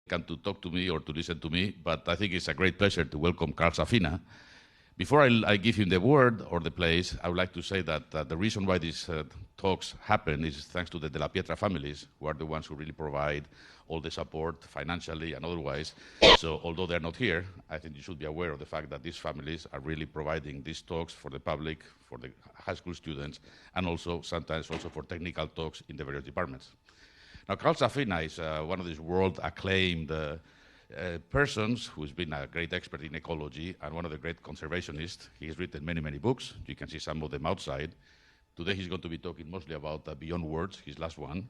to talk to me or to listen to me, but I think it's a great pleasure to welcome Carl Safina. Before I give him the word or the place, I would like to say that the reason why these talks happen is thanks to the De La Pietra families, who are the ones who really provide all the support financially and otherwise. So although they're not here, I think you should be aware of the fact that these families are really providing these talks for the public, for the high school students, and also sometimes also for technical talks in the various departments. Now, Carl Safina is one of these world-acclaimed persons who's been a great expert in ecology and one of the great conservationists. He has written many, many books. You can see some of them outside. Today he's going to be talking mostly about Beyond Words, his last one.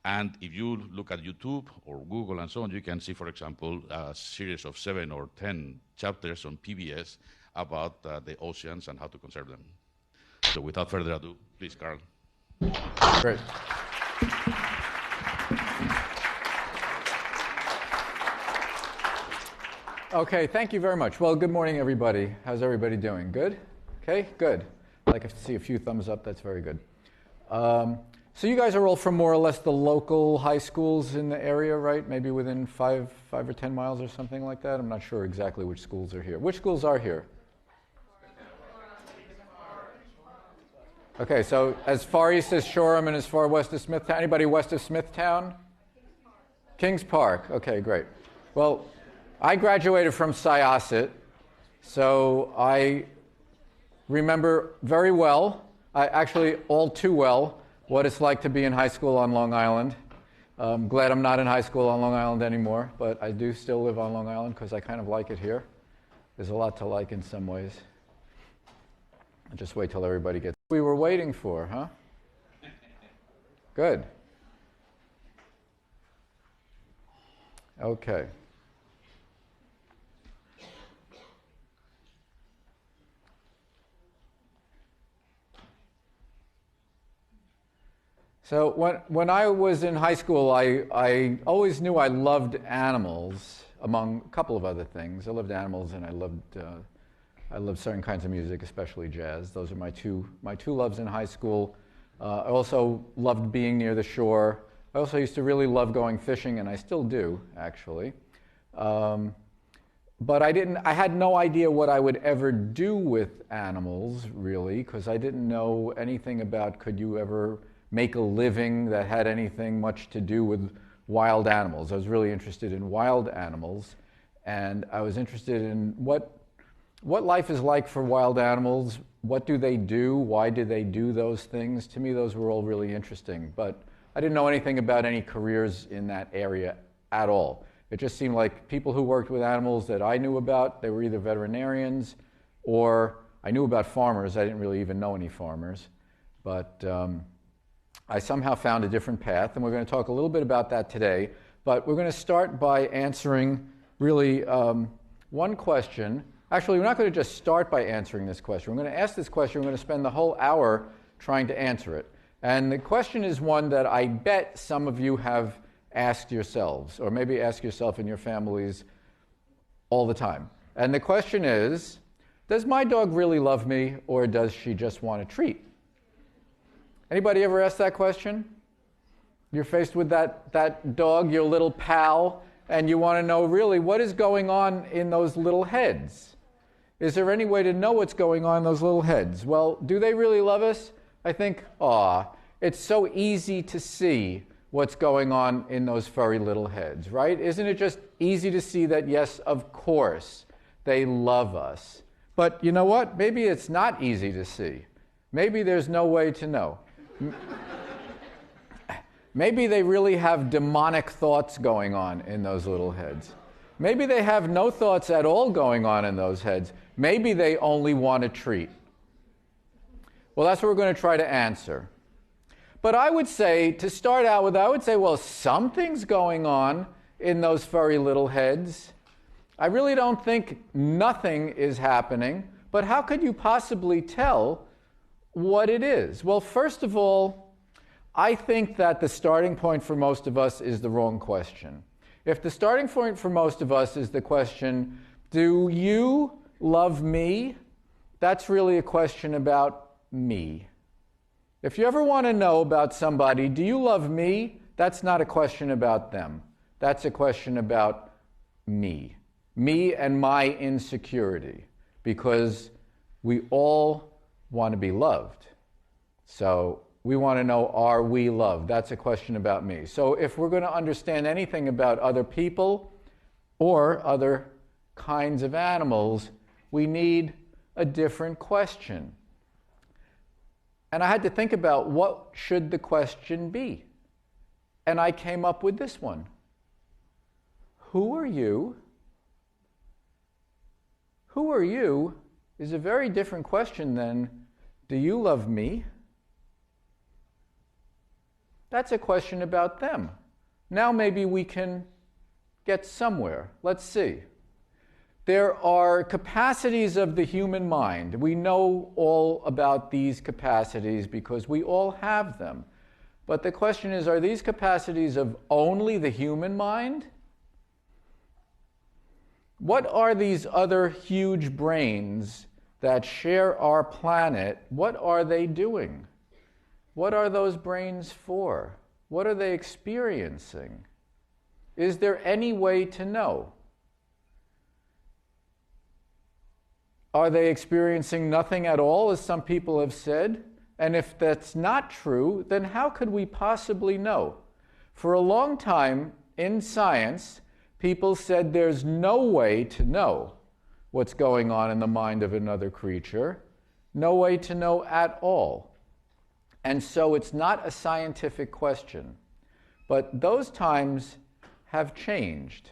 And if you look at YouTube or Google and so on, you can see, for example, a series of 7 or 10 chapters on PBS about the oceans and how to conserve them. So without further ado, please, Carl. Great. Okay, thank you very much. Well, good morning, everybody. How's everybody doing? Good? Okay, good. I'd like to see a few thumbs up. That's very good. So you guys are all from more or less the local high schools in the area, right? Maybe within 5 or 10 miles or something like that? I'm not sure exactly which schools are here. Which schools are here? Okay, so as far east as Shoreham and as far west as Smithtown. Anybody west of Smithtown? Kings Park. Okay, great. Well, I graduated from Syosset, so I remember very well, actually all too well, what it's like to be in high school on Long Island. I'm glad I'm not in high school on Long Island anymore, but I do still live on Long Island because I kind of like it here. There's a lot to like in some ways. I'll just wait till everybody gets... We were waiting for, huh? Good. Okay. So when I was in high school, I always knew I loved animals, among a couple of other things. I loved animals, and I loved certain kinds of music, especially jazz. Those are my two loves in high school. I also loved being near the shore. I also used to really love going fishing, and I still do, actually. But I had no idea what I would ever do with animals, really, because I didn't know anything about could you ever make a living that had anything much to do with wild animals. I was really interested in wild animals, and I was interested in what life is like for wild animals, what do they do, why do they do those things. To me, those were all really interesting, but I didn't know anything about any careers in that area at all. It just seemed like people who worked with animals that I knew about, they were either veterinarians or I knew about farmers. I didn't really even know any farmers, but I somehow found a different path, and we're going to talk a little bit about that today. But we're going to start by answering really one question. Actually, we're not going to just start by answering this question. We're going to ask this question. We're going to spend the whole hour trying to answer it. And the question is one that I bet some of you have asked yourselves, or maybe ask yourself in your families all the time. And the question is, does my dog really love me, or does she just want a treat? Anybody ever asked that question? You're faced with that dog, your little pal, and you want to know really what is going on in those little heads. Is there any way to know what's going on in those little heads? Well, do they really love us? I think, it's so easy to see what's going on in those furry little heads, right? Isn't it just easy to see that, yes, of course, they love us. But you know what? Maybe it's not easy to see. Maybe there's no way to know. Maybe they really have demonic thoughts going on in those little heads. Maybe they have no thoughts at all going on in those heads. Maybe they only want a treat. Well, that's what we're going to try to answer. But I would say, to start out with, well, something's going on in those furry little heads. I really don't think nothing is happening, but how could you possibly tell what it is? Well, first of all, I think that the starting point for most of us is the wrong question. If the starting point for most of us is the question, do you love me? That's really a question about me. If you ever want to know about somebody, do you love me? That's not a question about them. That's a question about me. Me and my insecurity. Because we all want to be loved. So we want to know, are we loved? That's a question about me. So if we're going to understand anything about other people or other kinds of animals, we need a different question. And I had to think about what should the question be. And I came up with this one. Who are you? Who are you is a very different question than, do you love me? That's a question about them. Now maybe we can get somewhere. Let's see. There are capacities of the human mind. We know all about these capacities because we all have them. But the question is, are these capacities of only the human mind? What are these other huge brains that share our planet? What are they doing? What are those brains for? What are they experiencing? Is there any way to know? Are they experiencing nothing at all, as some people have said? And if that's not true, then how could we possibly know? For a long time in science, people said there's no way to know what's going on in the mind of another creature, no way to know at all. And so it's not a scientific question. But those times have changed.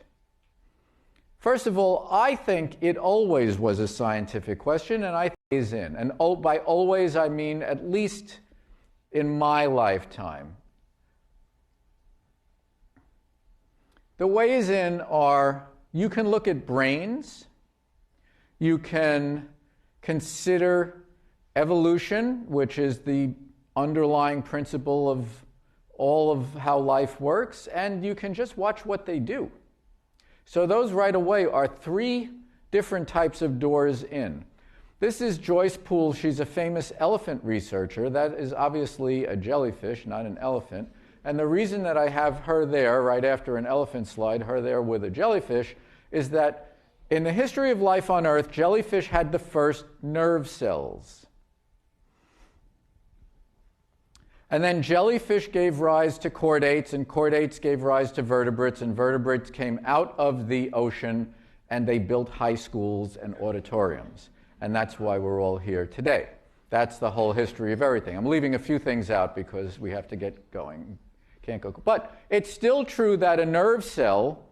First of all, I think it always was a scientific question, and I think it is in. And by always, I mean at least in my lifetime. The ways in are, you can look at brains, you can consider evolution, which is the underlying principle of all of how life works, and you can just watch what they do. So those right away are three different types of doors in. This is Joyce Poole. She's a famous elephant researcher. That is obviously a jellyfish, not an elephant. And the reason that I have her there, right after an elephant slide, her there with a jellyfish, is that in the history of life on Earth, jellyfish had the first nerve cells. And then jellyfish gave rise to chordates, and chordates gave rise to vertebrates, and vertebrates came out of the ocean, and they built high schools and auditoriums. And that's why we're all here today. That's the whole history of everything. I'm leaving a few things out because we have to get going. Can't go. But it's still true that a nerve cell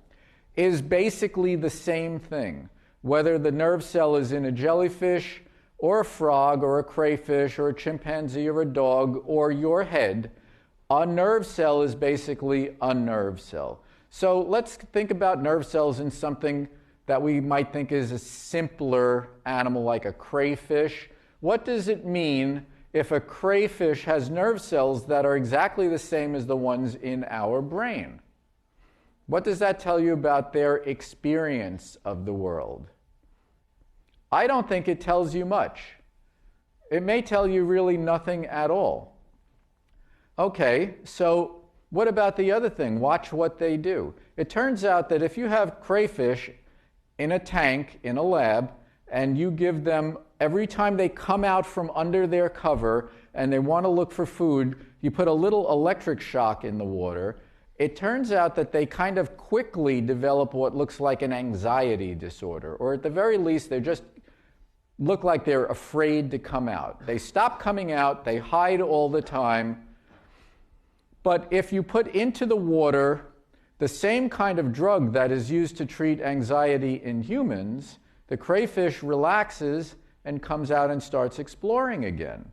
is basically the same thing. Whether the nerve cell is in a jellyfish, or a frog, or a crayfish, or a chimpanzee, or a dog, or your head, a nerve cell is basically a nerve cell. So let's think about nerve cells in something that we might think is a simpler animal like a crayfish. What does it mean if a crayfish has nerve cells that are exactly the same as the ones in our brain? What does that tell you about their experience of the world? I don't think it tells you much. It may tell you really nothing at all. Okay, so what about the other thing? Watch what they do. It turns out that if you have crayfish in a tank, in a lab, and you give them, every time they come out from under their cover and they want to look for food, you put a little electric shock in the water, it turns out that they kind of quickly develop what looks like an anxiety disorder, or at the very least, they just look like they're afraid to come out. They stop coming out, they hide all the time. But if you put into the water the same kind of drug that is used to treat anxiety in humans, the crayfish relaxes and comes out and starts exploring again.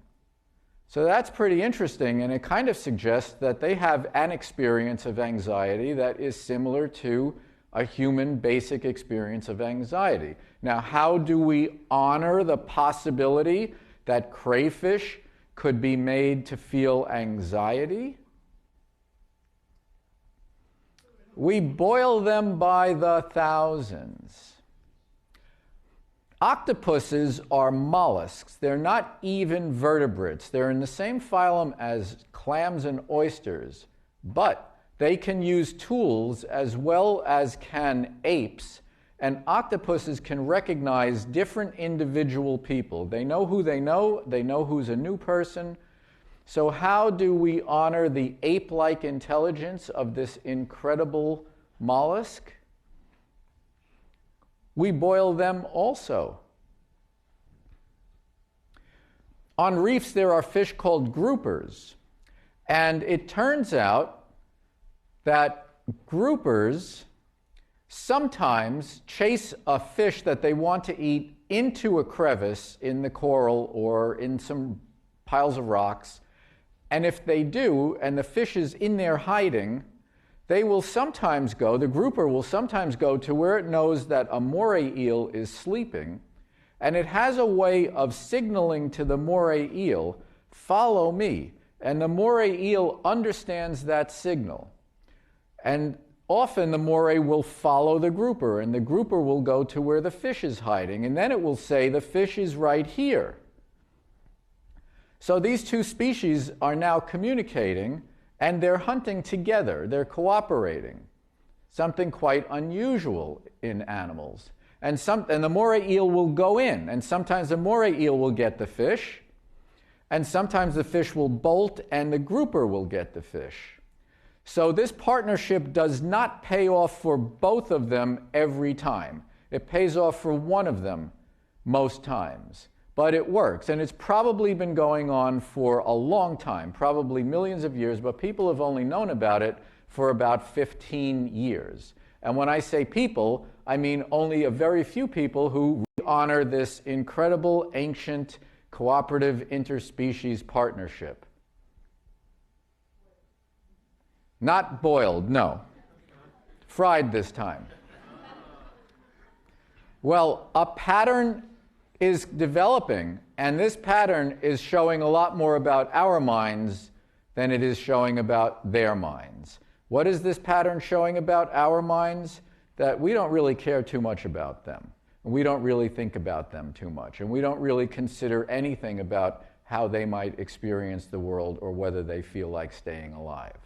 So that's pretty interesting, and it kind of suggests that they have an experience of anxiety that is similar to a human basic experience of anxiety. Now, how do we honor the possibility that crayfish could be made to feel anxiety? We boil them by the thousands. Octopuses are mollusks. They're not even vertebrates. They're in the same phylum as clams and oysters, but They can use tools as well as can apes, and octopuses can recognize different individual people. They know who's a new person. So how do we honor the ape-like intelligence of this incredible mollusk? We boil them also. On reefs, there are fish called groupers. And it turns out that groupers sometimes chase a fish that they want to eat into a crevice in the coral or in some piles of rocks. And if they do, and the fish is in there hiding, the grouper will sometimes go to where it knows that a moray eel is sleeping, and it has a way of signaling to the moray eel, follow me. And the moray eel understands that signal. And often the moray will follow the grouper, and the grouper will go to where the fish is hiding, and then it will say, the fish is right here. So these two species are now communicating, and they're hunting together. They're cooperating. Something quite unusual in animals. And the moray eel will go in, and sometimes the moray eel will get the fish, and sometimes the fish will bolt, and the grouper will get the fish. So this partnership does not pay off for both of them every time. It pays off for one of them most times. But it works, and it's probably been going on for a long time, probably millions of years, but people have only known about it for about 15 years. And when I say people, I mean only a very few people who honor this incredible, ancient, cooperative interspecies partnership. Not boiled, no. Fried this time. Well, a pattern is developing, and this pattern is showing a lot more about our minds than it is showing about their minds. What is this pattern showing about our minds? That we don't really care too much about them. We don't really think about them too much, and we don't really consider anything about how they might experience the world or whether they feel like staying alive.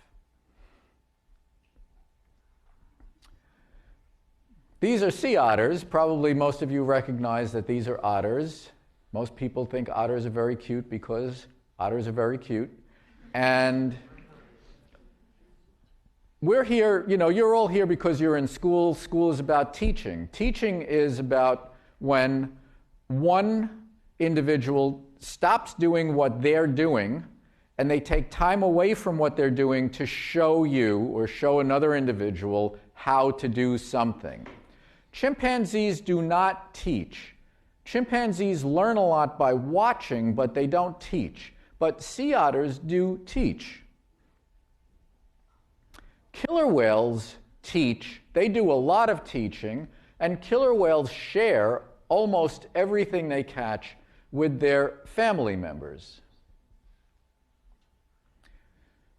These are sea otters. Probably most of you recognize that these are otters. Most people think otters are very cute because otters are very cute. And we're here, you're all here because you're in school. School is about teaching. Teaching is about when one individual stops doing what they're doing and they take time away from what they're doing to show you or show another individual how to do something. Chimpanzees do not teach. Chimpanzees learn a lot by watching, but they don't teach. But sea otters do teach. Killer whales teach. They do a lot of teaching, and killer whales share almost everything they catch with their family members.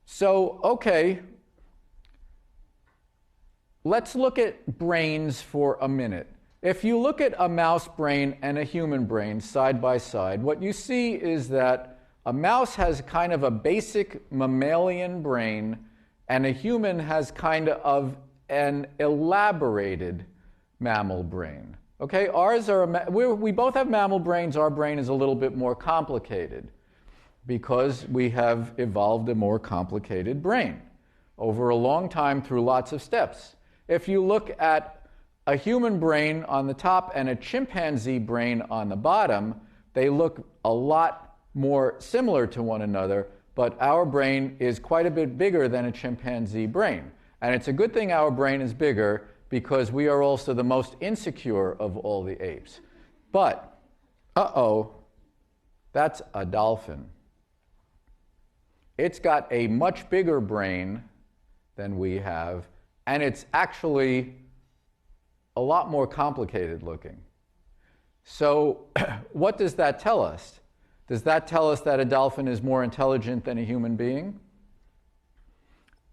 So, okay, let's look at brains for a minute. If you look at a mouse brain and a human brain side by side, what you see is that a mouse has kind of a basic mammalian brain, and a human has kind of an elaborated mammal brain. Okay, we both have mammal brains. Our brain is a little bit more complicated because we have evolved a more complicated brain over a long time through lots of steps. If you look at a human brain on the top and a chimpanzee brain on the bottom, they look a lot more similar to one another, but our brain is quite a bit bigger than a chimpanzee brain. And it's a good thing our brain is bigger because we are also the most insecure of all the apes. But, that's a dolphin. It's got a much bigger brain than we have, and it's actually a lot more complicated looking. So what does that tell us? Does that tell us that a dolphin is more intelligent than a human being?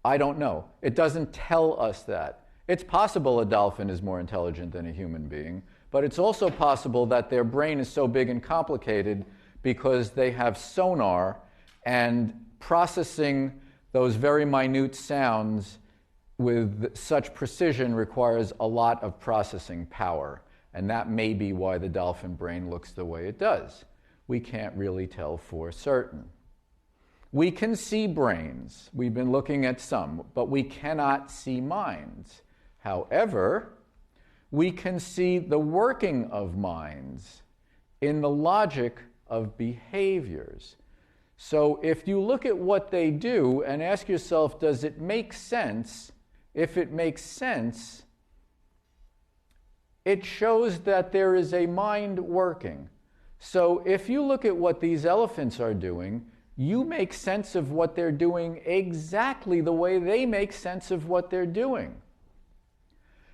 I don't know. It doesn't tell us that. It's possible a dolphin is more intelligent than a human being, but it's also possible that their brain is so big and complicated because they have sonar, and processing those very minute sounds with such precision requires a lot of processing power, and that may be why the dolphin brain looks the way it does. We can't really tell for certain. We can see brains. We've been looking at some, but we cannot see minds. However, we can see the working of minds in the logic of behaviors. So if you look at what they do and ask yourself, does it make sense? If it makes sense, it shows that there is a mind working. So if you look at what these elephants are doing, you make sense of what they're doing exactly the way they make sense of what they're doing.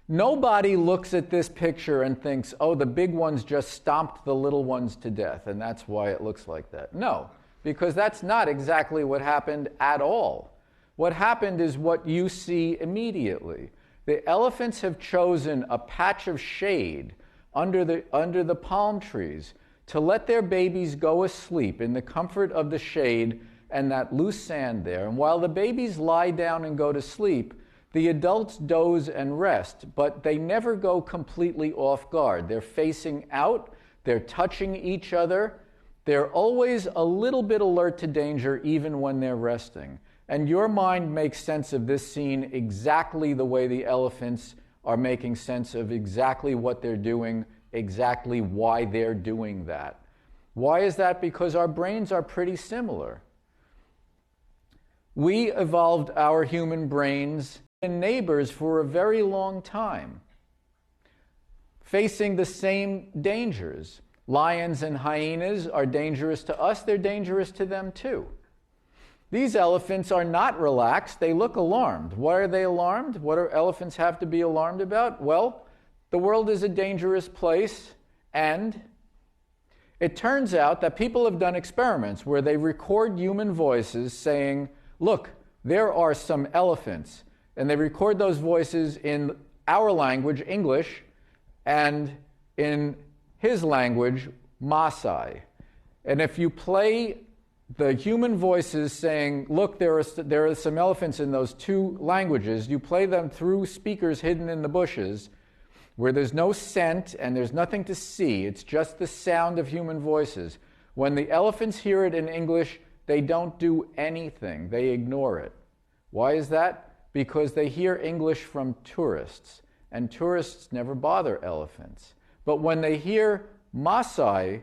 Nobody looks at this picture and thinks, oh, the big ones just stomped the little ones to death, and that's why it looks like that. No, because that's not exactly what happened at all. What happened is what you see immediately. The elephants have chosen a patch of shade under the palm trees to let their babies go asleep in the comfort of the shade and that loose sand there. And while the babies lie down and go to sleep, the adults doze and rest, but they never go completely off guard. They're facing out, they're touching each other, they're always a little bit alert to danger even when they're resting. And your mind makes sense of this scene exactly the way the elephants are making sense of exactly what they're doing, exactly why they're doing that. Why is that? Because our brains are pretty similar. We evolved our human brains and neighbors for a very long time, facing the same dangers. Lions and hyenas are dangerous to us, they're dangerous to them too. These elephants are not relaxed, they look alarmed. Why are they alarmed? What do elephants have to be alarmed about? Well, the world is a dangerous place, and it turns out that people have done experiments where they record human voices saying, look, there are some elephants. And they record those voices in our language, English, and in his language, Maasai. And if you play the human voices saying, look, there are some elephants in those two languages, you play them through speakers hidden in the bushes, where there's no scent and there's nothing to see, it's just the sound of human voices. When the elephants hear it in English, they don't do anything, they ignore it. Why is that? Because they hear English from tourists, and tourists never bother elephants. But when they hear Maasai,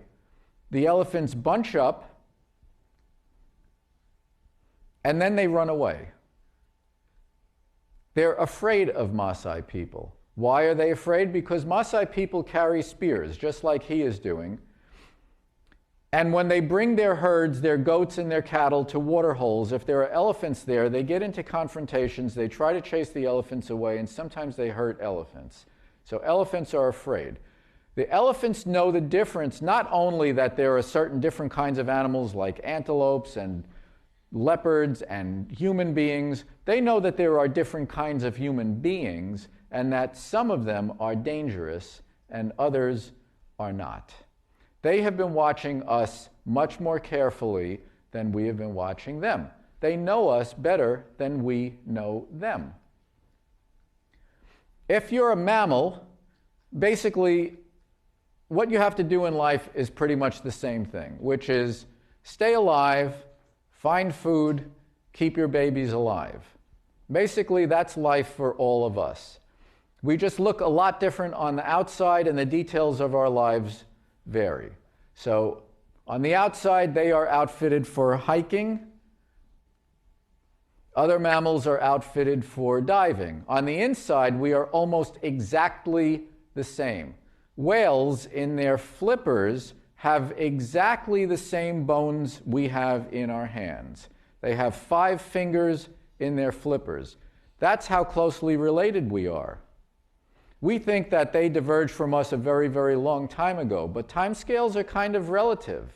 the elephants bunch up, and then they run away. They're afraid of Maasai people. Why are they afraid? Because Maasai people carry spears, just like he is doing. And when they bring their herds, their goats and their cattle to water holes, if there are elephants there, they get into confrontations, they try to chase the elephants away, and sometimes they hurt elephants. So elephants are afraid. The elephants know the difference, not only that there are certain different kinds of animals like antelopes and leopards and human beings, they know that there are different kinds of human beings and that some of them are dangerous and others are not. They have been watching us much more carefully than we have been watching them. They know us better than we know them. If you're a mammal, basically what you have to do in life is pretty much the same thing, which is stay alive, find food, keep your babies alive. Basically, that's life for all of us. We just look a lot different on the outside, and the details of our lives vary. So on the outside, they are outfitted for hiking. Other mammals are outfitted for diving. On the inside, we are almost exactly the same. Whales, in their flippers, have exactly the same bones we have in our hands. They have 5 fingers in their flippers. That's how closely related we are. We think that they diverged from us a very, very long time ago, but timescales are kind of relative.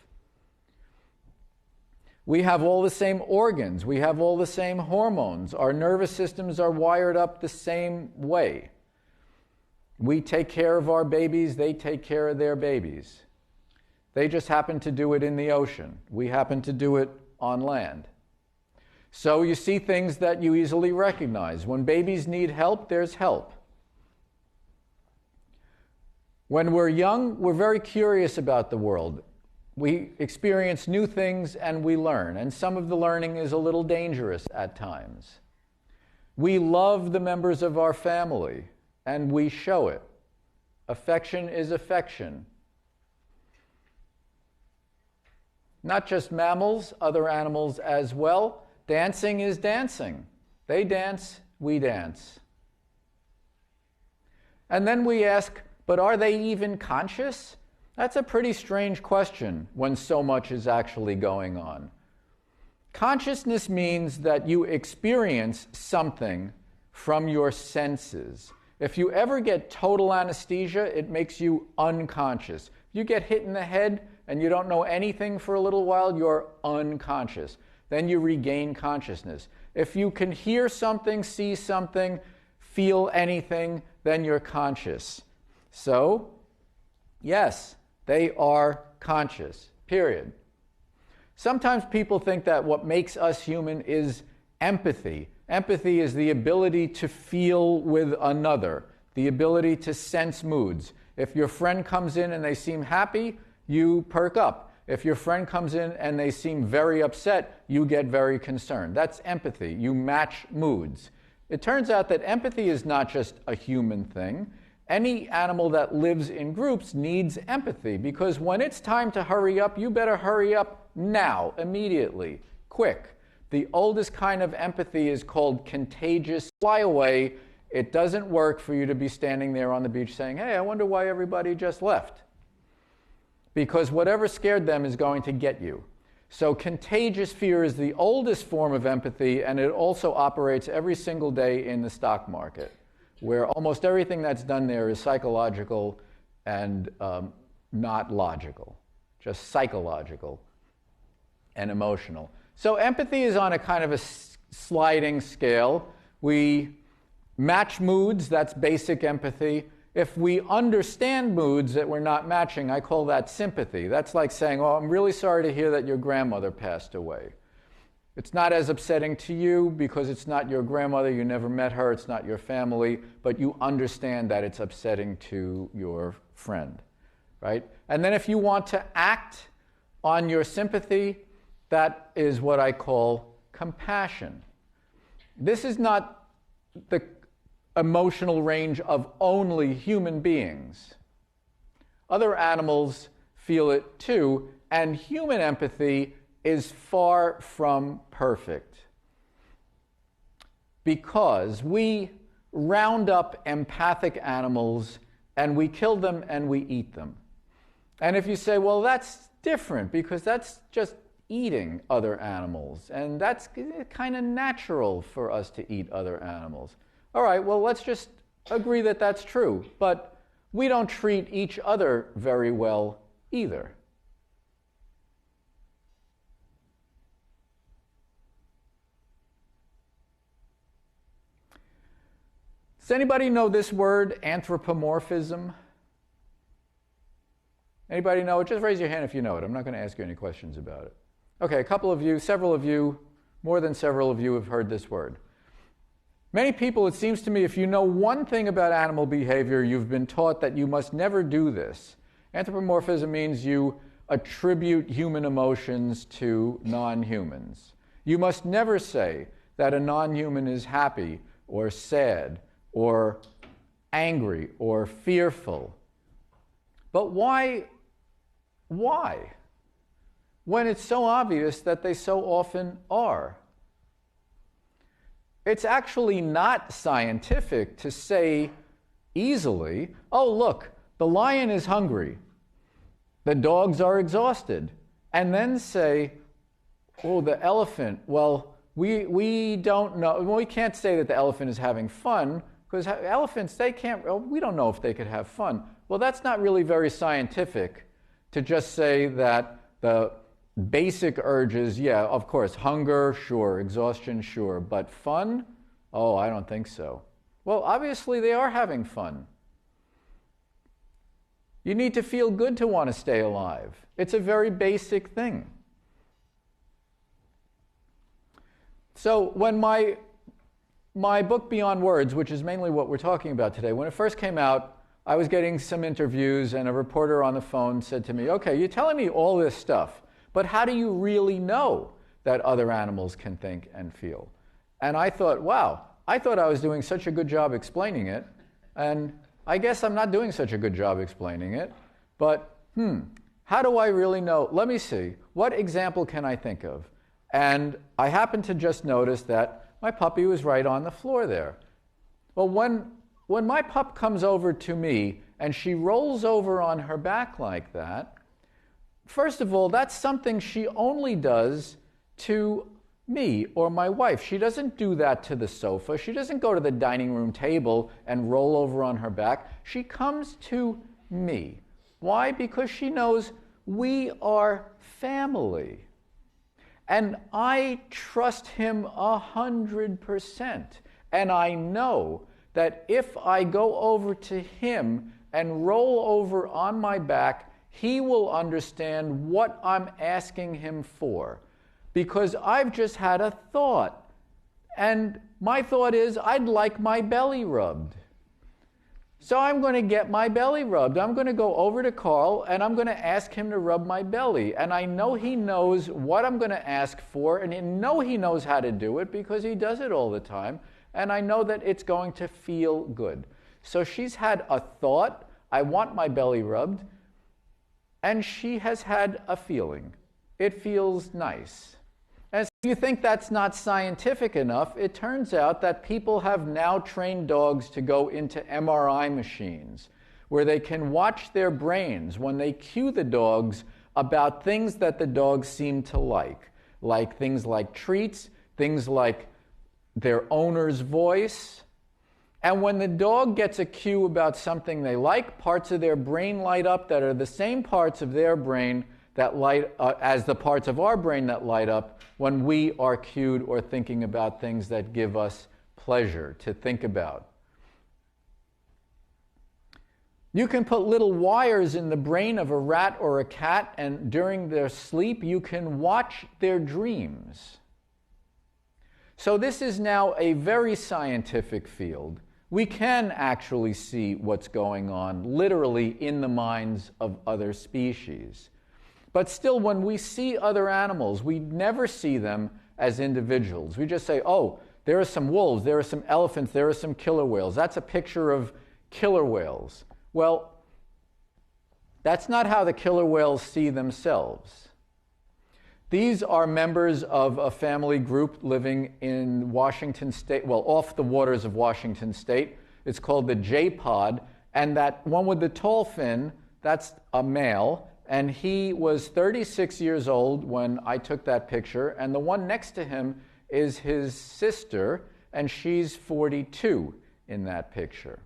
We have all the same organs. We have all the same hormones. Our nervous systems are wired up the same way. We take care of our babies. They take care of their babies. They just happen to do it in the ocean. We happen to do it on land. So you see things that you easily recognize. When babies need help, there's help. When we're young, we're very curious about the world. We experience new things and we learn, and some of the learning is a little dangerous at times. We love the members of our family, and we show it. Affection is affection. Not just mammals, other animals as well. Dancing is dancing. They dance, we dance. And then we ask, but are they even conscious? That's a pretty strange question when so much is actually going on. Consciousness means that you experience something from your senses. If you ever get total anesthesia, it makes you unconscious. If you get hit in the head and you don't know anything for a little while, you're unconscious. Then you regain consciousness. If you can hear something, see something, feel anything, then you're conscious. So, yes, they are conscious, period. Sometimes people think that what makes us human is empathy. Empathy is the ability to feel with another, the ability to sense moods. If your friend comes in and they seem happy, you perk up. If your friend comes in and they seem very upset, you get very concerned. That's empathy. You match moods. It turns out that empathy is not just a human thing. Any animal that lives in groups needs empathy, because when it's time to hurry up, you better hurry up now, immediately, quick. The oldest kind of empathy is called contagious. Fly away. It doesn't work for you to be standing there on the beach saying, hey, I wonder why everybody just left. Because whatever scared them is going to get you. So contagious fear is the oldest form of empathy, and it also operates every single day in the stock market, where almost everything that's done there is psychological and not logical, just psychological and emotional. So empathy is on a kind of a sliding scale. We match moods, that's basic empathy. If we understand moods that we're not matching, I call that sympathy. That's like saying, oh, I'm really sorry to hear that your grandmother passed away. It's not as upsetting to you because it's not your grandmother, you never met her, it's not your family, but you understand that it's upsetting to your friend, right? And then if you want to act on your sympathy, that is what I call compassion. This is not the emotional range of only human beings. Other animals feel it too, and human empathy is far from perfect because we round up empathic animals and we kill them and we eat them. And if you say, well, that's different because that's just eating other animals, and that's kind of natural for us to eat other animals. All right, well, let's just agree that that's true, but we don't treat each other very well either. Does anybody know this word, anthropomorphism? Anybody know it? Just raise your hand if you know it. I'm not going to ask you any questions about it. Okay, a couple of you, several of you, more than several of you have heard this word. Many people, it seems to me, if you know one thing about animal behavior, you've been taught that you must never do this. Anthropomorphism means you attribute human emotions to non-humans. You must never say that a non-human is happy or sad or angry or fearful. But why? Why? When it's so obvious that they so often are. It's actually not scientific to say easily, oh, look, the lion is hungry, the dogs are exhausted, and then say, oh, the elephant, well, we don't know, well, we can't say that the elephant is having fun, because elephants, they can't, well, we don't know if they could have fun. Well, that's not really very scientific to just say that the basic urges, yeah, of course, hunger, sure, exhaustion, sure, but fun? Oh, I don't think so. Well, obviously they are having fun. You need to feel good to want to stay alive. It's a very basic thing. So when my book Beyond Words, which is mainly what we're talking about today, when it first came out, I was getting some interviews, and a reporter on the phone said to me, okay, you're telling me all this stuff, but how do you really know that other animals can think and feel? And I thought, wow, I thought I was doing such a good job explaining it, and I guess I'm not doing such a good job explaining it, but how do I really know? Let me see, what example can I think of? And I happened to just notice that my puppy was right on the floor there. Well, when my pup comes over to me and she rolls over on her back like that, first of all, that's something she only does to me or my wife. She doesn't do that to the sofa. She doesn't go to the dining room table and roll over on her back. She comes to me. Why? Because she knows we are family. And I trust him 100%. And I know that if I go over to him and roll over on my back, he will understand what I'm asking him for. Because I've just had a thought. And my thought is, I'd like my belly rubbed. So I'm going to get my belly rubbed. I'm going to go over to Carl and I'm going to ask him to rub my belly. And I know he knows what I'm going to ask for, and I know he knows how to do it because he does it all the time. And I know that it's going to feel good. So she's had a thought, I want my belly rubbed, and she has had a feeling. It feels nice. And if you think that's not scientific enough, it turns out that people have now trained dogs to go into MRI machines where they can watch their brains when they cue the dogs about things that the dogs seem to like things like treats, things like their owner's voice. And when the dog gets a cue about something they like, parts of their brain light up that are the same parts of their brain that light as the parts of our brain that light up when we are cued or thinking about things that give us pleasure to think about. You can put little wires in the brain of a rat or a cat, and during their sleep you can watch their dreams. So this is now a very scientific field. We can actually see what's going on literally in the minds of other species. But still, when we see other animals, we never see them as individuals. We just say, oh, there are some wolves, there are some elephants, there are some killer whales. That's a picture of killer whales. Well, that's not how the killer whales see themselves. These are members of a family group living in Washington State, well, off the waters of Washington State. It's called the J-pod, and that one with the tall fin, that's a male. And he was 36 years old when I took that picture, and the one next to him is his sister, and she's 42 in that picture.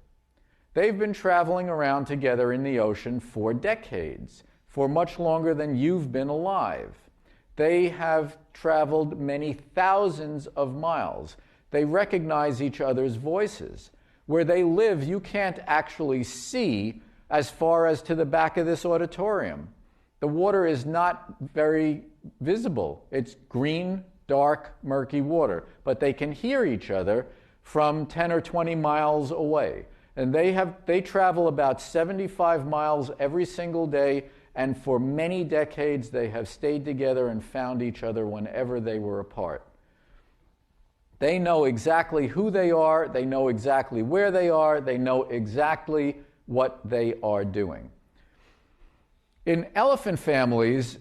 They've been traveling around together in the ocean for decades, for much longer than you've been alive. They have traveled many thousands of miles. They recognize each other's voices. Where they live, you can't actually see as far as to the back of this auditorium. The water is not very visible. It's green, dark, murky water. But they can hear each other from 10 or 20 miles away. And they travel about 75 miles every single day, and for many decades they have stayed together and found each other whenever they were apart. They know exactly who they are, they know exactly where they are, they know exactly what they are doing. In elephant families,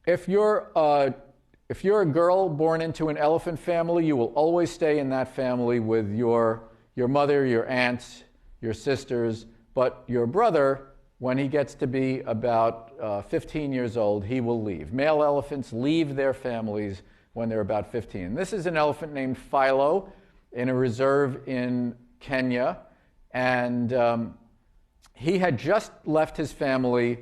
if you're a girl born into an elephant family, you will always stay in that family with your mother, your aunts, your sisters, but your brother, when he gets to be about 15 years old, he will leave. Male elephants leave their families when they're about 15. This is an elephant named Philo in a reserve in Kenya, and he had just left his family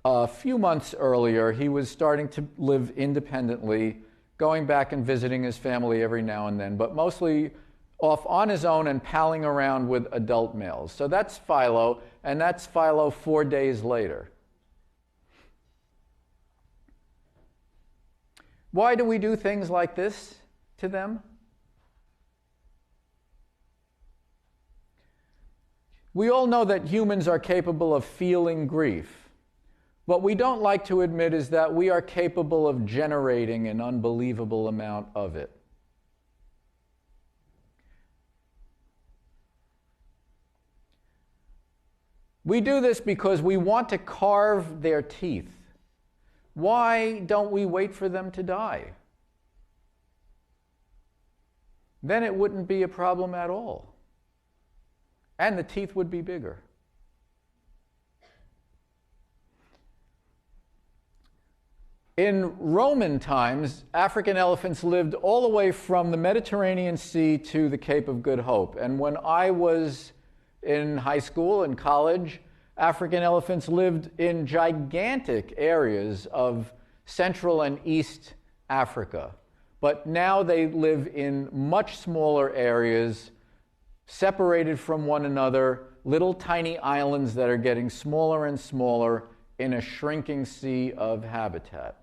a few months earlier. He was starting to live independently, going back and visiting his family every now and then, but mostly off on his own and palling around with adult males. So that's Philo, and that's Philo 4 days later. Why do we do things like this? to them? We all know that humans are capable of feeling grief. What we don't like to admit is that we are capable of generating an unbelievable amount of it. We do this because we want to carve their teeth. Why don't we wait for them to die? Then it wouldn't be a problem at all. And the teeth would be bigger. In Roman times, African elephants lived all the way from the Mediterranean Sea to the Cape of Good Hope. And when I was in high school and college, African elephants lived in gigantic areas of Central and East Africa. But now they live in much smaller areas, separated from one another, little tiny islands that are getting smaller and smaller in a shrinking sea of habitat.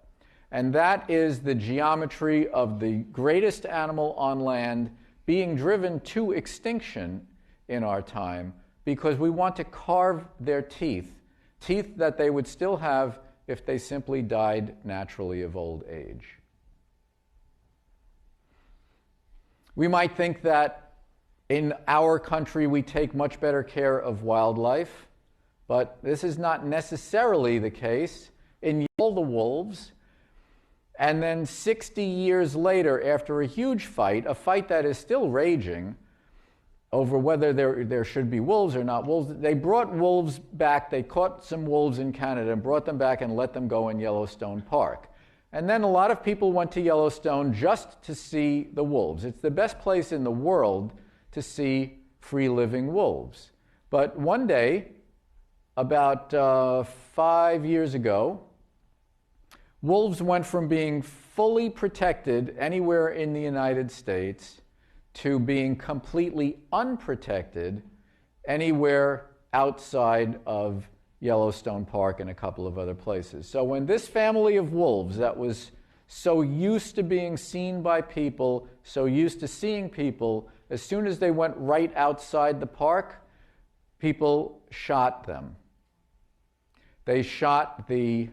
And that is the geometry of the greatest animal on land being driven to extinction in our time because we want to carve their teeth, teeth that they would still have if they simply died naturally of old age. We might think that in our country we take much better care of wildlife, but this is not necessarily the case. In all the wolves, and then 60 years later, after a huge fight, a fight that is still raging over whether there should be wolves or not wolves, they brought wolves back. They caught some wolves in Canada and brought them back and let them go in Yellowstone Park. And then a lot of people went to Yellowstone just to see the wolves. It's the best place in the world to see free-living wolves. But one day, about 5 years ago, wolves went from being fully protected anywhere in the United States to being completely unprotected anywhere outside of Yellowstone Park and a couple of other places. So when this family of wolves that was so used to being seen by people, so used to seeing people, as soon as they went right outside the park, people shot them. They shot the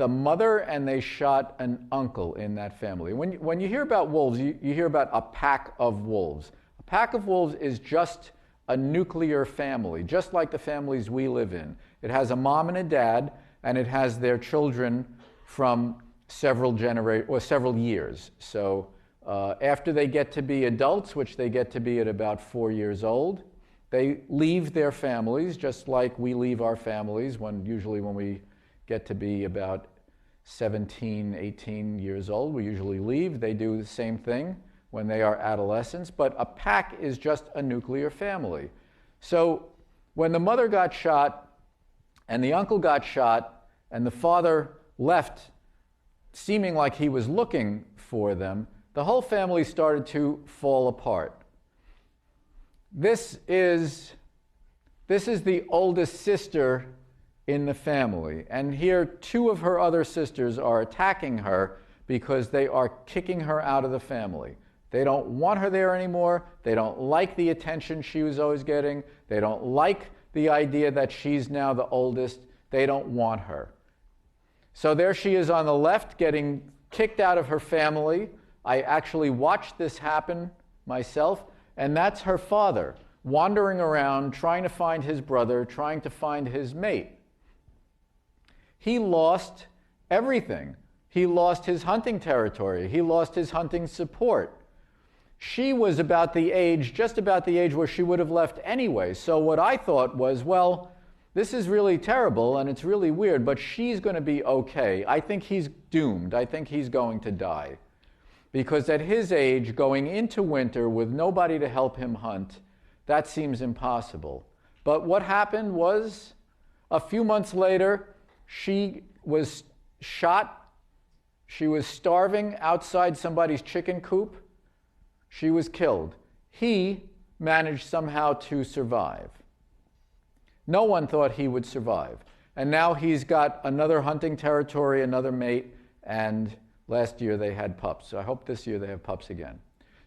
mother and they shot an uncle in that family. When you hear about wolves, you hear about a pack of wolves. A pack of wolves is just a nuclear family, just like the families we live in. It has a mom and a dad, and it has their children from several years. So after they get to be adults, which they get to be at about 4 years old, they leave their families, just like we leave our families usually when we get to be about 17, 18 years old. We usually leave. They do the same thing when they are adolescents, but a pack is just a nuclear family. So when the mother got shot and the uncle got shot and the father left seeming like he was looking for them, the whole family started to fall apart. This is the oldest sister in the family, and here 2 of her other sisters are attacking her because they are kicking her out of the family. They don't want her there anymore. They don't like the attention she was always getting. They don't like the idea that she's now the oldest. They don't want her. So there she is on the left getting kicked out of her family. I actually watched this happen myself, and that's her father wandering around trying to find his brother, trying to find his mate. He lost everything. He lost his hunting territory. He lost his hunting support. She was just about the age where she would have left anyway. So what I thought was, well, this is really terrible and it's really weird, but she's going to be okay. I think he's doomed. I think he's going to die. Because at his age, going into winter with nobody to help him hunt, that seems impossible. But what happened was, a few months later, she was shot. She was starving outside somebody's chicken coop. She was killed. He managed somehow to survive. No one thought he would survive. And now he's got another hunting territory, another mate, and Last year they had pups, so I hope this year they have pups again.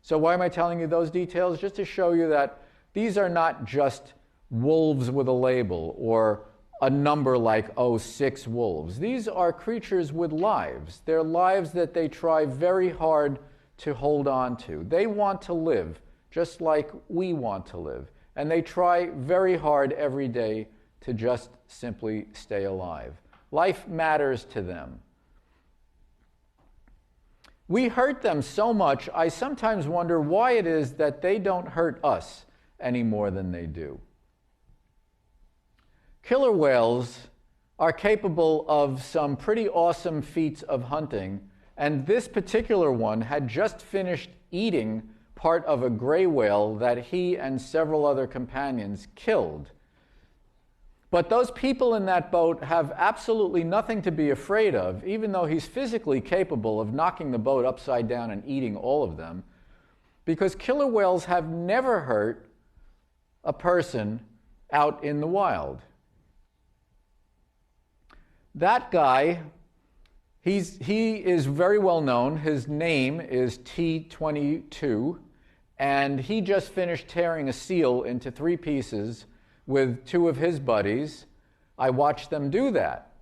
So why am I telling you those details? Just to show you that these are not just wolves with a label or a number like, 6 wolves. These are creatures with lives. They're lives that they try very hard to hold on to. They want to live just like we want to live. And they try very hard every day to just simply stay alive. Life matters to them. We hurt them so much, I sometimes wonder why it is that they don't hurt us any more than they do. Killer whales are capable of some pretty awesome feats of hunting, and this particular one had just finished eating part of a gray whale that he and several other companions killed. But those people in that boat have absolutely nothing to be afraid of, even though he's physically capable of knocking the boat upside down and eating all of them, because killer whales have never hurt a person out in the wild. That guy, he is very well known. His name is T-22, and he just finished tearing a seal into 3 pieces with 2 of his buddies. I watched them do that.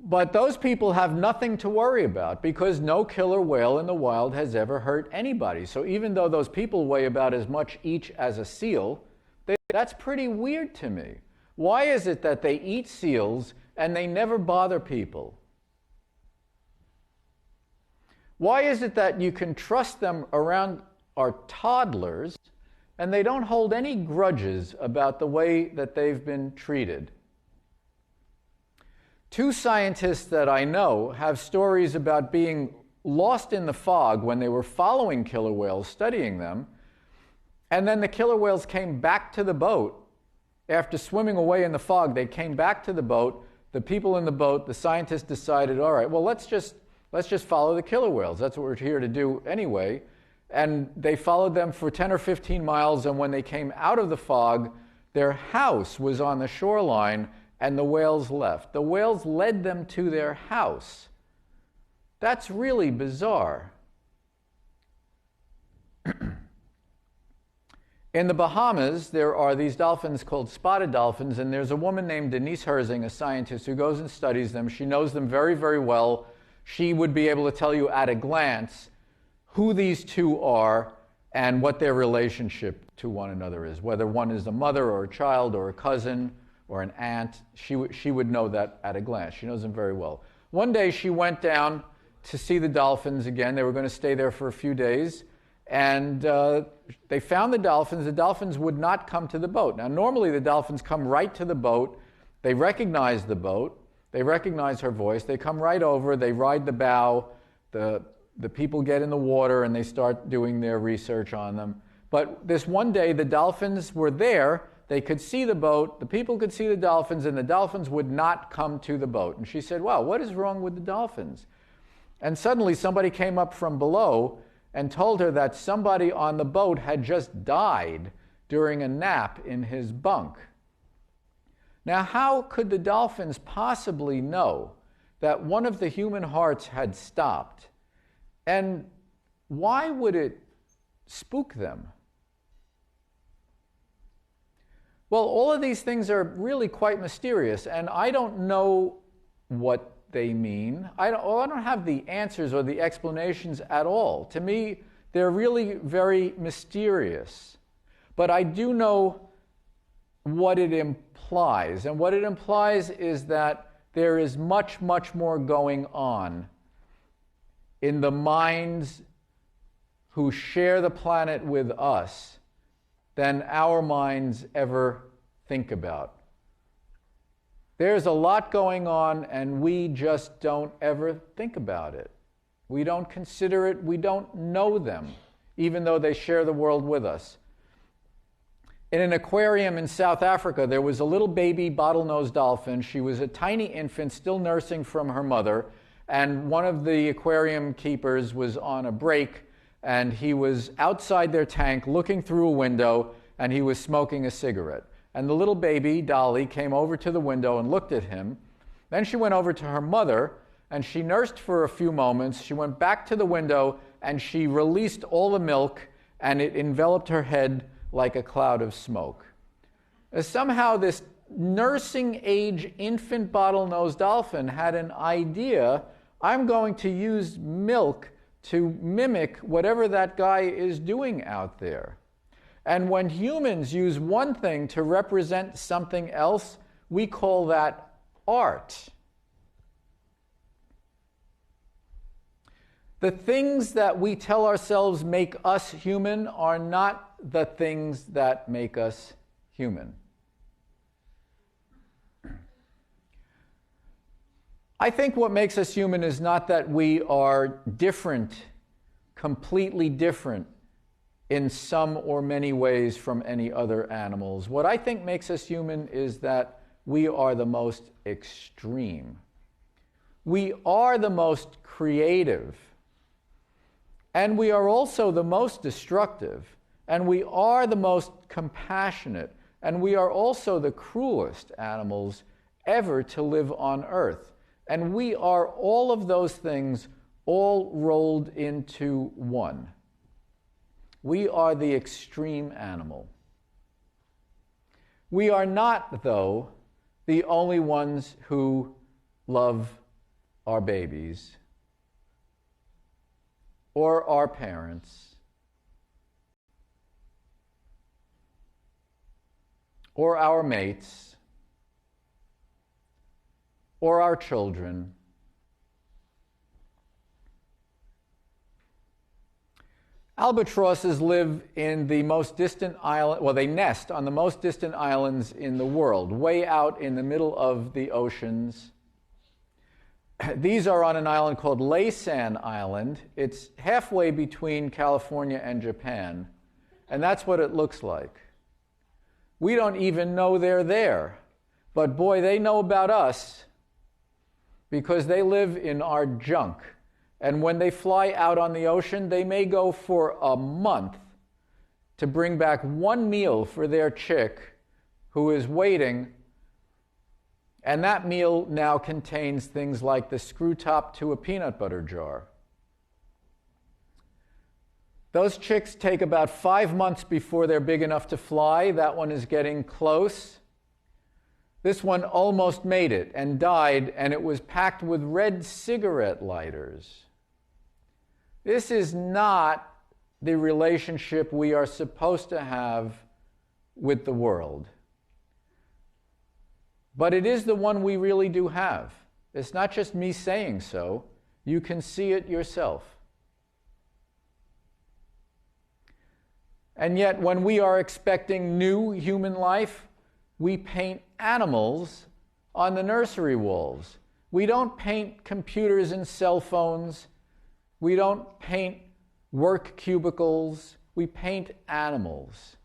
But those people have nothing to worry about because no killer whale in the wild has ever hurt anybody. So even though those people weigh about as much each as a seal, that's pretty weird to me. Why is it that they eat seals and they never bother people? Why is it that you can trust them around our toddlers and they don't hold any grudges about the way that they've been treated? 2 scientists that I know have stories about being lost in the fog when they were following killer whales, studying them, and then the killer whales came back to the boat. After swimming away in the fog, they came back to the boat. The people in the boat, the scientists decided, all right, well, let's just follow the killer whales. That's what we're here to do anyway. And they followed them for 10 or 15 miles, and when they came out of the fog, their house was on the shoreline, and the whales left. The whales led them to their house. That's really bizarre. In the Bahamas, there are these dolphins called spotted dolphins, and there's a woman named Denise Herzing, a scientist, who goes and studies them. She knows them very, very well. She would be able to tell you at a glance who these 2 are and what their relationship to one another is, whether one is a mother or a child or a cousin or an aunt. She would know that at a glance. She knows them very well. One day she went down to see the dolphins again. They were going to stay there for a few days. And they found the dolphins. The dolphins would not come to the boat. Now, normally the dolphins come right to the boat. They recognize the boat. They recognize her voice. They come right over. They ride the bow. The people get in the water and they start doing their research on them. But this one day, the dolphins were there. They could see the boat. The people could see the dolphins, and the dolphins would not come to the boat. And she said, wow, what is wrong with the dolphins? And suddenly somebody came up from below and told her that somebody on the boat had just died during a nap in his bunk. Now, how could the dolphins possibly know that one of the human hearts had stopped? And why would it spook them? Well, all of these things are really quite mysterious, and I don't know what they mean. I don't have the answers or the explanations at all. To me, they're really very mysterious. But I do know what it implies. And what it implies is that there is much, much more going on in the minds who share the planet with us than our minds ever think about. There's a lot going on, and we just don't ever think about it. We don't consider it. We don't know them, even though they share the world with us. In an aquarium in South Africa, there was a little baby bottlenose dolphin. She was a tiny infant, still nursing from her mother, and one of the aquarium keepers was on a break, and he was outside their tank looking through a window, and he was smoking a cigarette. And the little baby, Dolly, came over to the window and looked at him. Then she went over to her mother, and she nursed for a few moments. She went back to the window, and she released all the milk, and it enveloped her head like a cloud of smoke. Somehow this nursing age infant bottlenose dolphin had an idea: I'm going to use milk to mimic whatever that guy is doing out there. And when humans use one thing to represent something else, we call that art. The things that we tell ourselves make us human are not the things that make us human. I think what makes us human is not that we are different, completely different in some or many ways from any other animals. What I think makes us human is that we are the most extreme. We are the most creative. And we are also the most destructive. And we are the most compassionate. And we are also the cruelest animals ever to live on Earth. And we are all of those things all rolled into one. We are the extreme animal. We are not, though, the only ones who love our babies or our parents or our mates or our children. Albatrosses live in the most distant island, well, they nest on the most distant islands in the world, way out in the middle of the oceans. These are on an island called Laysan Island. It's halfway between California and Japan, and that's what it looks like. We don't even know they're there, but boy, they know about us because they live in our junk. And when they fly out on the ocean, they may go for a month to bring back one meal for their chick who is waiting. And that meal now contains things like the screw top to a peanut butter jar. Those chicks take about 5 months before they're big enough to fly. That one is getting close. This one almost made it and died, and it was packed with red cigarette lighters. This is not the relationship we are supposed to have with the world. But it is the one we really do have. It's not just me saying so. You can see it yourself. And yet, when we are expecting new human life, we paint animals on the nursery walls. We don't paint computers and cell phones. We don't paint work cubicles. We paint animals.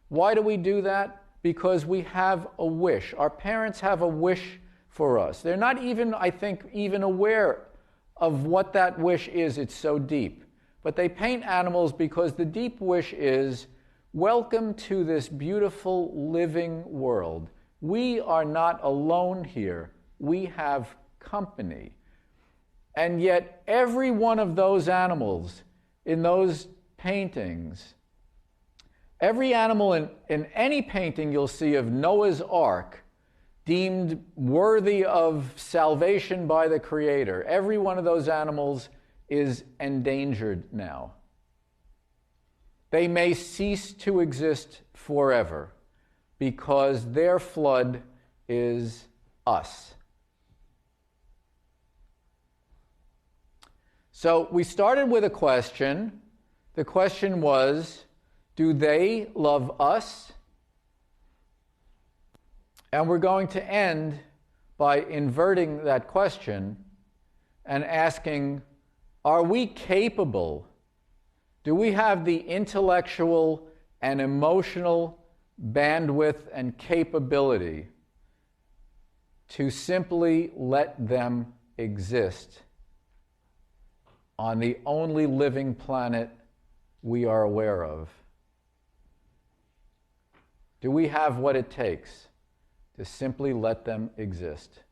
Why do we do that? Because we have a wish. Our parents have a wish for us. They're not even, I think, even aware of what that wish is. It's so deep. But they paint animals because the deep wish is, welcome to this beautiful living world. We are not alone here. We have company. And yet, every one of those animals in those paintings, every animal in any painting you'll see of Noah's Ark, deemed worthy of salvation by the Creator, every one of those animals is endangered now. They may cease to exist forever because their flood is us. So we started with a question. The question was, do they love us? And we're going to end by inverting that question and asking, are we capable? Do we have the intellectual and emotional bandwidth and capability to simply let them exist on the only living planet we are aware of? Do we have what it takes to simply let them exist?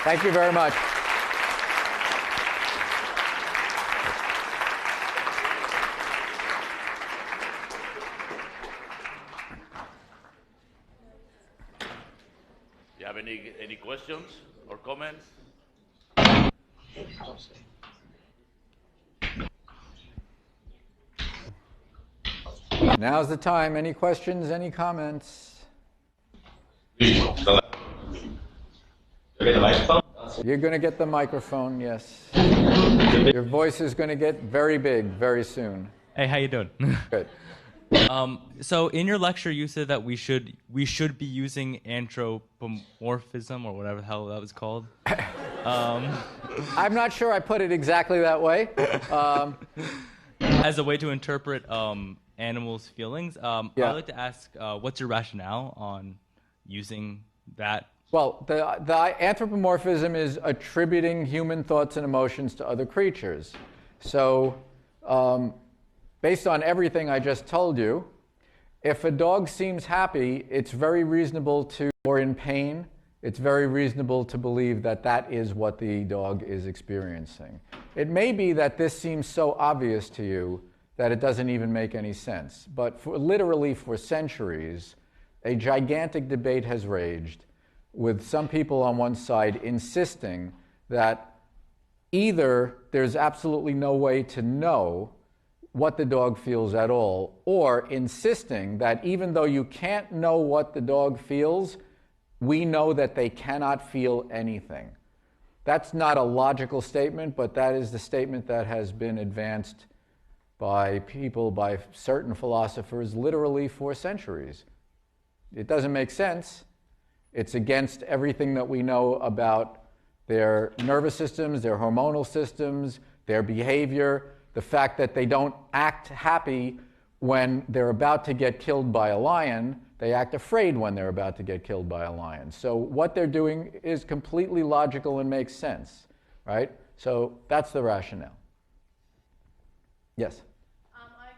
Thank you very much. You have any questions or comments? Now's the time. Any questions, any comments? You're the microphone? You're going to get the microphone, yes. Your voice is going to get very big very soon. Hey, how you doing? Good. So in your lecture, you said that we should be using anthropomorphism or whatever the hell that was called. I'm not sure I put it exactly that way. As a way to interpret animals' feelings. Yeah. I'd like to ask, what's your rationale on using that? Well, the anthropomorphism is attributing human thoughts and emotions to other creatures. So, based on everything I just told you, if a dog seems happy, it's very reasonable to, or in pain, it's very reasonable to believe that that is what the dog is experiencing. It may be that this seems so obvious to you that it doesn't even make any sense. But literally for centuries, a gigantic debate has raged with some people on one side insisting that either there's absolutely no way to know what the dog feels at all, or insisting that even though you can't know what the dog feels, we know that they cannot feel anything. That's not a logical statement, but that is the statement that has been advanced by people, by certain philosophers, literally for centuries. It doesn't make sense. It's against everything that we know about their nervous systems, their hormonal systems, their behavior, the fact that they don't act happy when they're about to get killed by a lion. They act afraid when they're about to get killed by a lion. So what they're doing is completely logical and makes sense, right? So that's the rationale. Yes?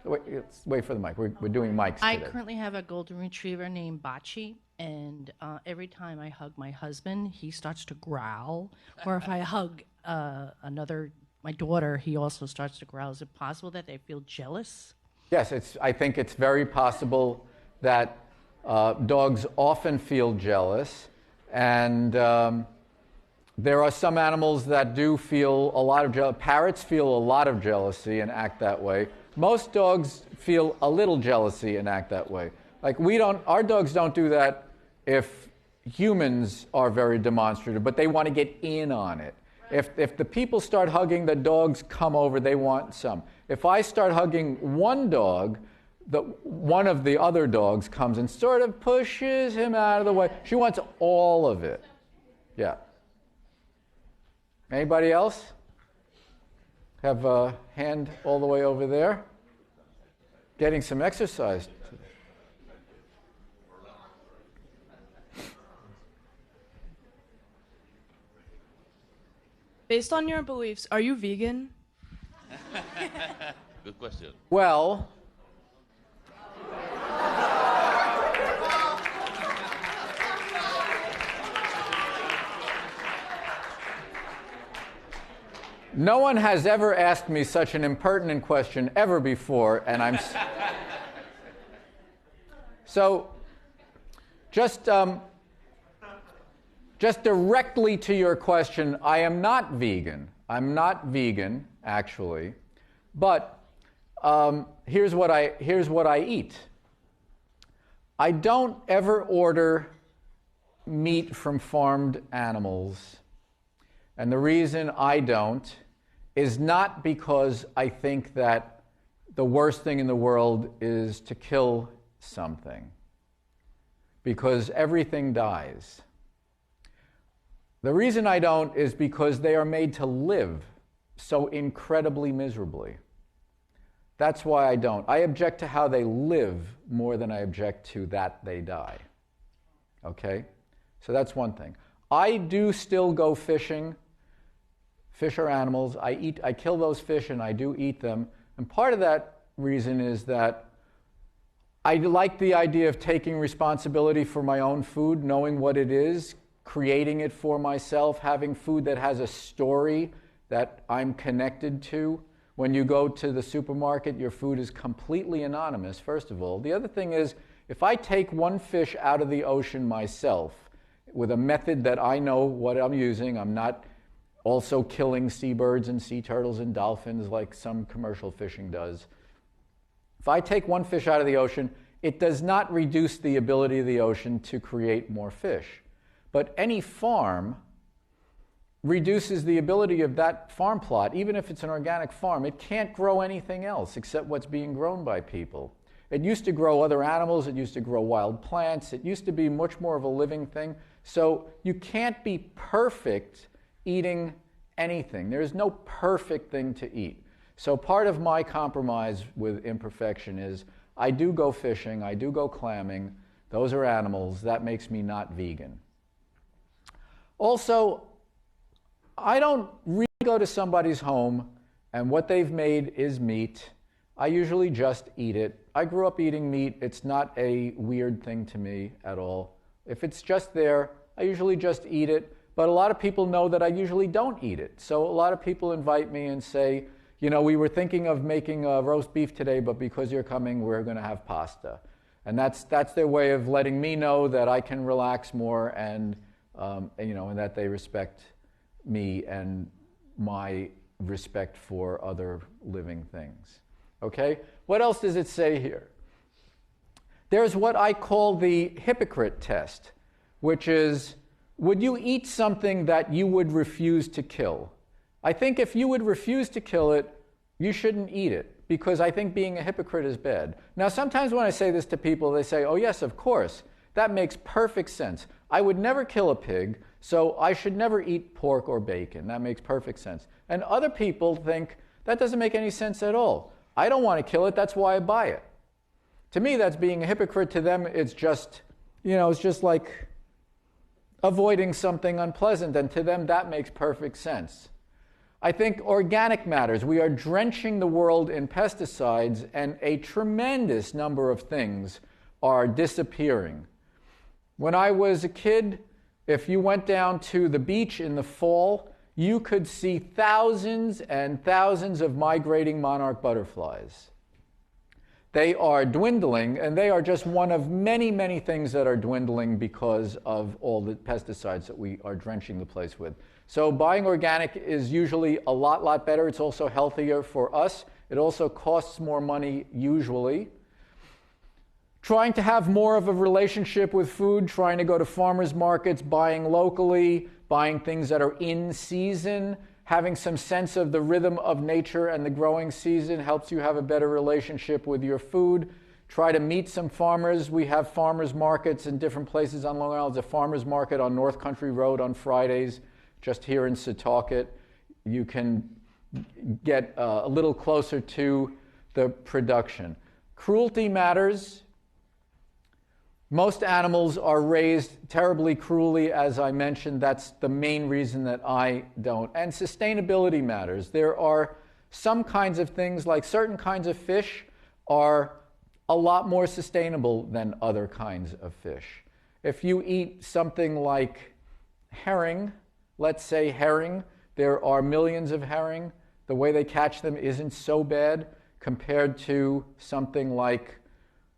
Let's wait for the mic. We're doing mics today. I currently have a golden retriever named Bachi, and every time I hug my husband, he starts to growl. Or if I hug my daughter, he also starts to growl. Is it possible that they feel jealous? Yes, I think it's very possible that dogs often feel jealous, and there are some animals that do feel a lot of jealousy. Parrots feel a lot of jealousy and act that way. Most dogs feel a little jealousy and act that way. Like our dogs don't do that if humans are very demonstrative, but they want to get in on it. Right. If the people start hugging, the dogs come over, they want some. If I start hugging one dog, one of the other dogs comes and sort of pushes him out of the way. She wants all of it. Yeah. Anybody else? Have a hand all the way over there. Getting some exercise. Based on your beliefs, are you vegan? Good question. Well, no one has ever asked me such an impertinent question ever before, and I'm so just directly to your question, I am not vegan. I'm not vegan, actually, but here's what I eat. I don't ever order meat from farmed animals. And the reason I don't is not because I think that the worst thing in the world is to kill something, because everything dies. The reason I don't is because they are made to live so incredibly miserably. That's why I don't. I object to how they live more than I object to that they die. Okay? So that's one thing. I do still go fishing. Fish are animals. I kill those fish and I do eat them. And part of that reason is that I like the idea of taking responsibility for my own food, knowing what it is, creating it for myself, having food that has a story that I'm connected to. When you go to the supermarket, your food is completely anonymous, first of all. The other thing is, if I take one fish out of the ocean myself with a method that I know what I'm using, I'm not also killing seabirds and sea turtles and dolphins like some commercial fishing does. If I take one fish out of the ocean, it does not reduce the ability of the ocean to create more fish. But any farm reduces the ability of that farm plot, even if it's an organic farm. It can't grow anything else except what's being grown by people. It used to grow other animals, it used to grow wild plants, it used to be much more of a living thing. So you can't be perfect eating anything. There is no perfect thing to eat. So part of my compromise with imperfection is I do go fishing, I do go clamming. Those are animals. That makes me not vegan. Also, I don't really go to somebody's home and what they've made is meat. I usually just eat it. I grew up eating meat. It's not a weird thing to me at all. If it's just there, I usually just eat it. But a lot of people know that I usually don't eat it. So a lot of people invite me and say, you know, we were thinking of making roast beef today, but because you're coming, we're going to have pasta. And that's their way of letting me know that I can relax more and that they respect me and my respect for other living things. Okay? What else does it say here? There's what I call the hypocrite test, which is, would you eat something that you would refuse to kill? I think if you would refuse to kill it, you shouldn't eat it, because I think being a hypocrite is bad. Now, sometimes when I say this to people, they say, oh yes, of course. That makes perfect sense. I would never kill a pig, so I should never eat pork or bacon. That makes perfect sense. And other people think, that doesn't make any sense at all. I don't want to kill it, that's why I buy it. To me, that's being a hypocrite. To them, it's just, it's just like avoiding something unpleasant, and to them, that makes perfect sense. I think organic matters. We are drenching the world in pesticides, and a tremendous number of things are disappearing. When I was a kid, if you went down to the beach in the fall, you could see thousands and thousands of migrating monarch butterflies. They are dwindling, and they are just one of many, many things that are dwindling because of all the pesticides that we are drenching the place with. So buying organic is usually a lot better. It's also healthier for us. It also costs more money usually. Trying to have more of a relationship with food, trying to go to farmers markets, buying locally, buying things that are in season, having some sense of the rhythm of nature and the growing season helps you have a better relationship with your food. Try to meet some farmers. We have farmers markets in different places on Long Island. There's a farmers market on North Country Road on Fridays, just here in Setauket. You can get a little closer to the production. Cruelty matters. Most animals are raised terribly cruelly, as I mentioned. That's the main reason that I don't. And sustainability matters. There are some kinds of things, like certain kinds of fish are a lot more sustainable than other kinds of fish. If you eat something like herring, let's say herring, there are millions of herring. The way they catch them isn't so bad compared to something like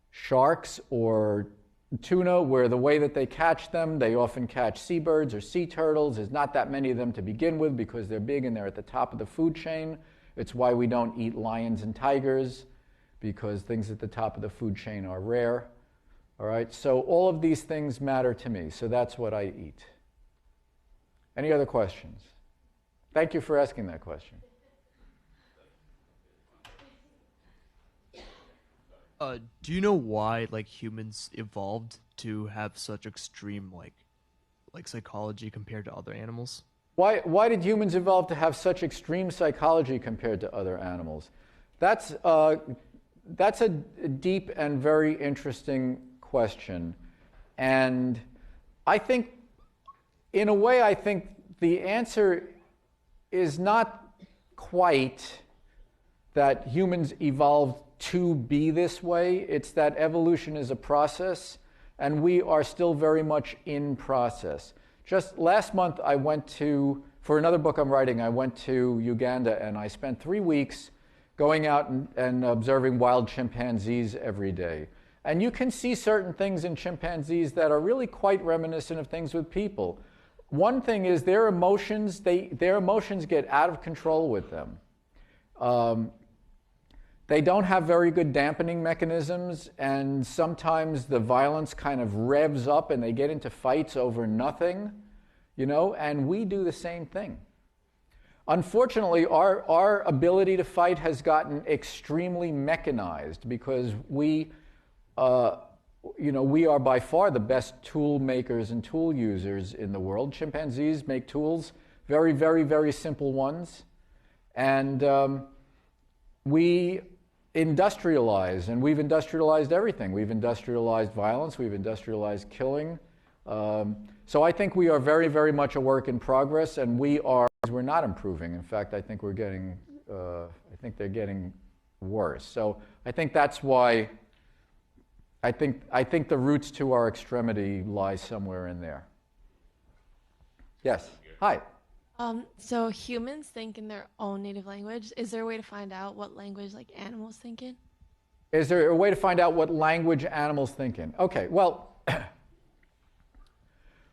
sharks or tuna, where the way that they catch them, they often catch seabirds or sea turtles. There's not that many of them to begin with because they're big and they're at the top of the food chain. It's why we don't eat lions and tigers, because things at the top of the food chain are rare. All right, so all of these things matter to me, so that's what I eat. Any other questions? Thank you for asking that question. Do you know why humans evolved to have such extreme psychology compared to other animals? Why did humans evolve to have such extreme psychology compared to other animals? That's a deep and very interesting question. And I think, in a way, I think the answer is not quite that humans evolved to be this way. It's that evolution is a process, and we are still very much in process. Just last month, I went to, for another book I'm writing, I went to Uganda, and I spent 3 weeks going out and observing wild chimpanzees every day. And you can see certain things in chimpanzees that are really quite reminiscent of things with people. One thing is their emotions get out of control with them. They don't have very good dampening mechanisms, and sometimes the violence kind of revs up and they get into fights over nothing, and we do the same thing. Unfortunately, our ability to fight has gotten extremely mechanized because we are by far the best tool makers and tool users in the world. Chimpanzees make tools, very, very, very simple ones. And we industrialize, and we've industrialized everything. We've industrialized violence, we've industrialized killing. So I think we are very, very much a work in progress, and we're not improving. In fact, I think they're getting worse. So I think that's why I think the roots to our extremity lie somewhere in there. Yes. Hi. So humans think in their own native language. Is there a way to find out what language like animals think in? Is there a way to find out what language animals think in? Okay, well,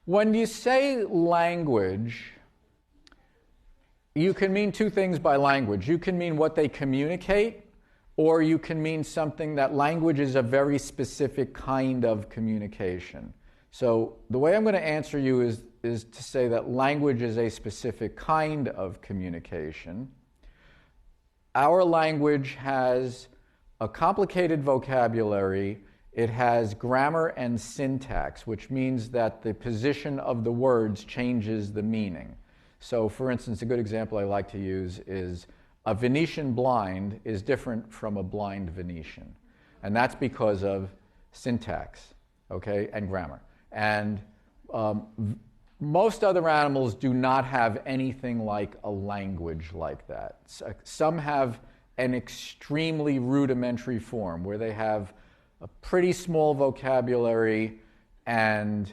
when you say language, you can mean two things by language. You can mean what they communicate, or you can mean something that language is a very specific kind of communication. So the way I'm going to answer you is to say that language is a specific kind of communication. Our language has a complicated vocabulary. It has grammar and syntax, which means that the position of the words changes the meaning. So, for instance, a good example I like to use is a Venetian blind is different from a blind Venetian. And that's because of syntax, okay, and grammar. And most other animals do not have anything like a language like that. Some have an extremely rudimentary form where they have a pretty small vocabulary and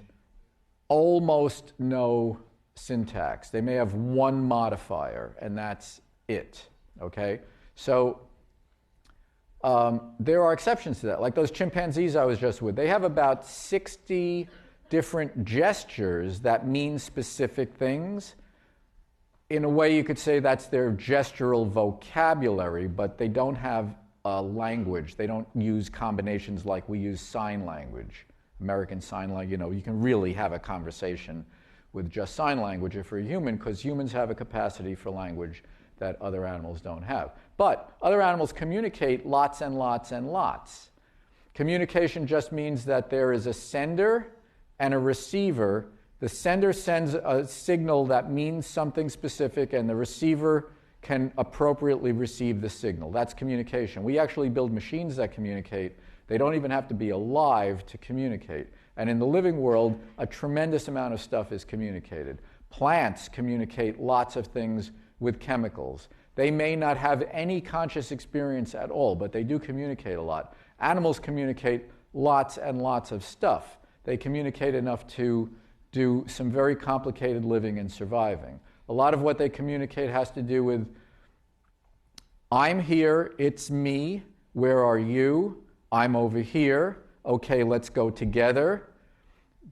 almost no syntax. They may have one modifier, and that's it, okay? So there are exceptions to that. Like those chimpanzees I was just with, they have about 60 different gestures that mean specific things. In a way, you could say that's their gestural vocabulary, but they don't have a language. They don't use combinations like we use sign language. American Sign Language, you can really have a conversation with just sign language if you're a human, because humans have a capacity for language that other animals don't have. But other animals communicate lots and lots and lots. Communication just means that there is a sender and a receiver. The sender sends a signal that means something specific, and the receiver can appropriately receive the signal. That's communication. We actually build machines that communicate. They don't even have to be alive to communicate. And in the living world, a tremendous amount of stuff is communicated. Plants communicate lots of things with chemicals. They may not have any conscious experience at all, but they do communicate a lot. Animals communicate lots and lots of stuff. They communicate enough to do some very complicated living and surviving. A lot of what they communicate has to do with, I'm here, it's me, where are you? I'm over here, okay, let's go together.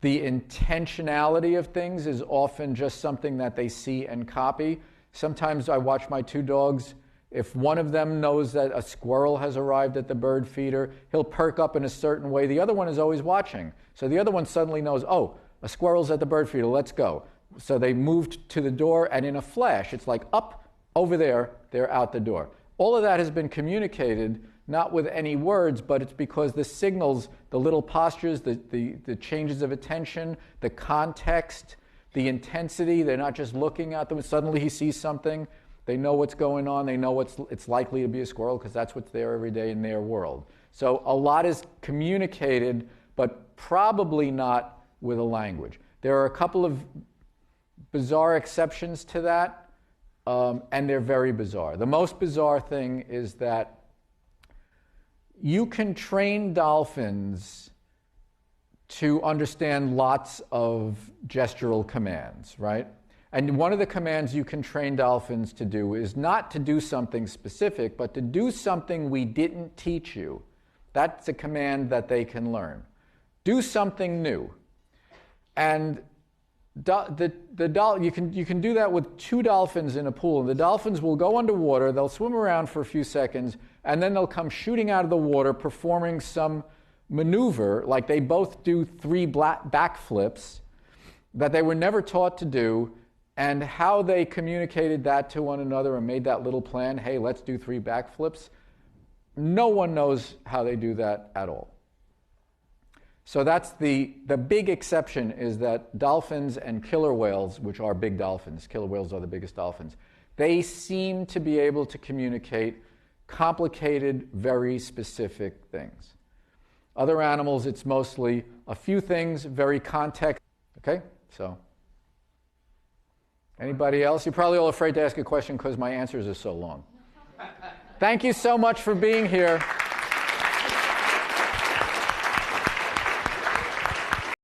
The intentionality of things is often just something that they see and copy. Sometimes I watch my two dogs. If one of them knows that a squirrel has arrived at the bird feeder, he'll perk up in a certain way. The other one is always watching. So the other one suddenly knows, oh, a squirrel's at the bird feeder, let's go. So they moved to the door, and in a flash, it's like up, over there, they're out the door. All of that has been communicated, not with any words, but it's because the signals, the little postures, the changes of attention, the context, the intensity, they're not just looking at them. Suddenly he sees something. They know what's going on. They know it's likely to be a squirrel because that's what's there every day in their world. So a lot is communicated, but probably not with a language. There are a couple of bizarre exceptions to that, and they're very bizarre. The most bizarre thing is that you can train dolphins to understand lots of gestural commands, right? And one of the commands you can train dolphins to do is not to do something specific, but to do something we didn't teach you. That's a command that they can learn. Do something new. And you can do that with 2 dolphins in a pool. The dolphins will go underwater, they'll swim around for a few seconds, and then they'll come shooting out of the water, performing some maneuver, like they both do 3 backflips that they were never taught to do, and how they communicated that to one another and made that little plan, hey, let's do 3 backflips. No one knows how they do that at all. So that's the big exception, is that dolphins and killer whales, which are big dolphins, killer whales are the biggest dolphins, they seem to be able to communicate complicated, very specific things. Other animals, it's mostly a few things, very context. Okay, so anybody else? You're probably all afraid to ask a question because my answers are so long. Thank you so much for being here.